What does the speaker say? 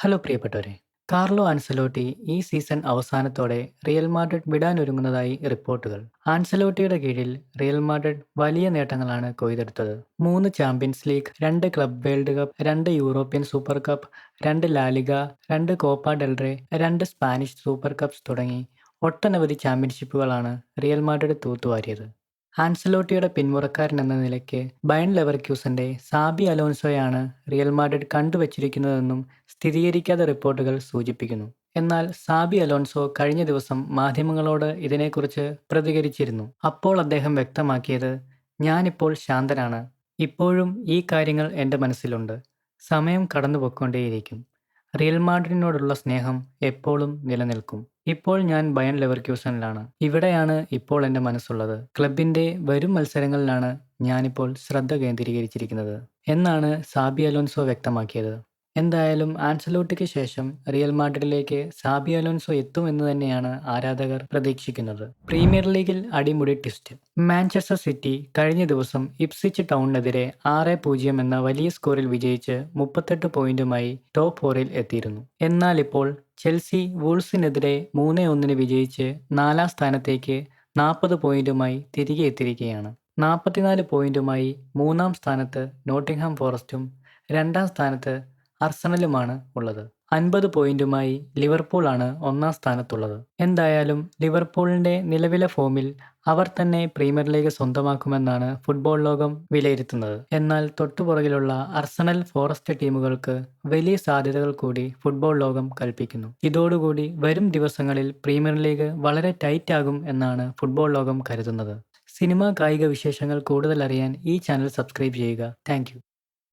Hello പ്രിയപ്പെട്ടവരെ, Carlo Ancelotti ഈ season അവസാനത്തോടെ റിയൽ മാഡ്രിഡ് വിടാനൊരുങ്ങുന്നതായി റിപ്പോർട്ടുകൾ. ആൻസലോട്ടിയുടെ കീഴിൽ റിയൽ മാഡ്രിഡ് വലിയ നേട്ടങ്ങളാണ് കൊയ്തെടുത്തത്. 3 champions league, 2 club world cup, 2 European super cup, 2 La Liga, 2 Copa del Rey, 2 Spanish super cups തുടങ്ങി ഒട്ടനവധി ചാമ്പ്യൻഷിപ്പുകളാണ് റിയൽ മാഡ്രിഡ് തൂത്തുവാരിയത്. ആൻസലോട്ടിയുടെ പിന്മുറക്കാരനെന്ന നിലയ്ക്ക് ബയൺ ലെവർക്യൂസന്റെ സാബി അലോൻസോയാണ് റിയൽ മാഡ്രിഡ് കണ്ടുവച്ചിരിക്കുന്നതെന്നും സ്ഥിരീകരിക്കാത്ത റിപ്പോർട്ടുകൾ സൂചിപ്പിക്കുന്നു. എന്നാൽ സാബി അലോൻസോ കഴിഞ്ഞ ദിവസം മാധ്യമങ്ങളോട് ഇതിനെക്കുറിച്ച് പ്രതികരിച്ചിരുന്നു. അപ്പോൾ അദ്ദേഹം വ്യക്തമാക്കിയത്, "ഞാനിപ്പോൾ ശാന്തനാണ്. ഇപ്പോഴും ഈ കാര്യങ്ങൾ എൻ്റെ മനസ്സിലുണ്ട്. സമയം കടന്നുപോയിക്കൊണ്ടേയിരിക്കും. റിയൽ മാഡ്രിഡിനോടുള്ള സ്നേഹം എപ്പോഴും നിലനിൽക്കും. ഇപ്പോൾ ഞാൻ ബയൺ ലെവർക്യൂസനിലാണ്. ഇവിടെയാണ് ഇപ്പോൾ എൻ്റെ മനസ്സുള്ളത്. ക്ലബിൻ്റെ വരും മത്സരങ്ങളിലാണ് ഞാനിപ്പോൾ ശ്രദ്ധ കേന്ദ്രീകരിച്ചിരിക്കുന്നത്" എന്നാണ് സാബി അലോൻസോ വ്യക്തമാക്കിയത്. എന്തായാലും ആൻസലോട്ടിക്ക് ശേഷം റിയൽ മാഡ്രിഡിലേക്ക് സാബി അലോൻസോ എത്തുമെന്ന് തന്നെയാണ് ആരാധകർ പ്രതീക്ഷിക്കുന്നത്. പ്രീമിയർ ലീഗിൽ അടിമുടി ട്വിസ്റ്റ്. മാഞ്ചസ്റ്റർ സിറ്റി കഴിഞ്ഞ ദിവസം ഇപ്സ്വിച്ച് ടൗണിനെതിരെ 6-0 എന്ന വലിയ സ്കോറിൽ വിജയിച്ച് 38 പോയിന്റുമായി ടോപ്പ് 4-ൽ എത്തിയിരുന്നു. എന്നാൽ ഇപ്പോൾ ചെൽസി വൂൾസിനെതിരെ 3-1 വിജയിച്ച് 4-ാം സ്ഥാനത്തേക്ക് 40 പോയിന്റുമായി തിരികെ എത്തിയിരിക്കുകയാണ്. 44 പോയിന്റുമായി 3-ാം സ്ഥാനത്ത് നോട്ടിംഗ്ഹാം ഫോറസ്റ്റും 2-ാം സ്ഥാനത്ത് അർസണലുമാണ് ഉള്ളത്. 50 പോയിന്റുമായി ലിവർപൂളാണ് 1-ാം സ്ഥാനത്തുള്ളത്. എന്തായാലും ലിവർപൂളിന്റെ നിലവിലെ ഫോമിൽ അവർ തന്നെ പ്രീമിയർ ലീഗ് സ്വന്തമാക്കുമെന്നാണ് ഫുട്ബോൾ ലോകം വിലയിരുത്തുന്നത്. എന്നാൽ തൊട്ടുപുറകിലുള്ള അർസണൽ, ഫോറസ്റ്റ് ടീമുകൾക്ക് വലിയ സാധ്യതകൾ കൂടി ഫുട്ബോൾ ലോകം കൽപ്പിക്കുന്നു. ഇതോടുകൂടി വരും ദിവസങ്ങളിൽ പ്രീമിയർ ലീഗ് വളരെ ടൈറ്റ് ആകും എന്നാണ് ഫുട്ബോൾ ലോകം കരുതുന്നത്. സിനിമ, കായിക വിശേഷങ്ങൾ കൂടുതൽ അറിയാൻ ഈ ചാനൽ സബ്സ്ക്രൈബ് ചെയ്യുക. Thank you.